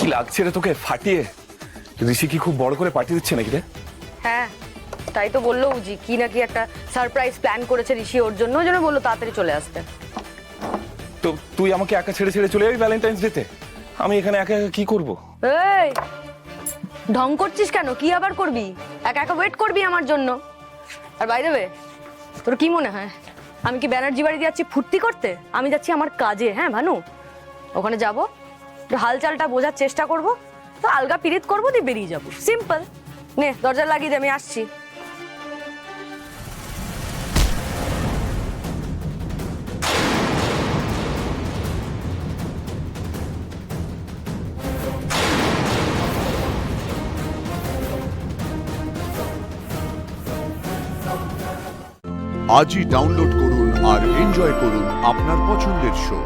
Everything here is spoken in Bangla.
কি লাগছে রে তোকে ফাটিয়ে? ঋষি কি খুব বড় করে পার্টি দিচ্ছে নাকি রে? হ্যাঁ, তাই তো বললো উজি, কি নাকি একটা সারপ্রাইজ প্ল্যান করেছে ঋষি ওর জন্য, ওই জন্য বললো তাড়াতাড়ি চলে আসতে। তো তুই আমাকে একা ছেড়ে ছেড়ে চলে যাবি ভ্যালেন্টাইন্স ডেতে? আমি এখানে একা একা কি করব? এই ঢং করছিস কেন? কি আবার করবি? একা একা ওয়েট করবি আমার জন্য? আর বাই দ্য ওয়ে, তোর কি মনে হয় আমি কি ব্যানার্জি বাড়ি যাচ্ছি ফুর্তি করতে? আমি যাচ্ছি আমার কাজে। হ্যাঁ ভানু, ওখানে যাব, একটু হালচালটা বোঝার চেষ্টা করব, তো আলগা পিরিত করবো, দিয়ে বেরিয়ে যাবো, সিম্পল। নে দরজা লাগিয়ে দে, আমি আসছি। আজই ডাউনলোড করুন আর এনজয় করুন আপনার পছন্দের শো।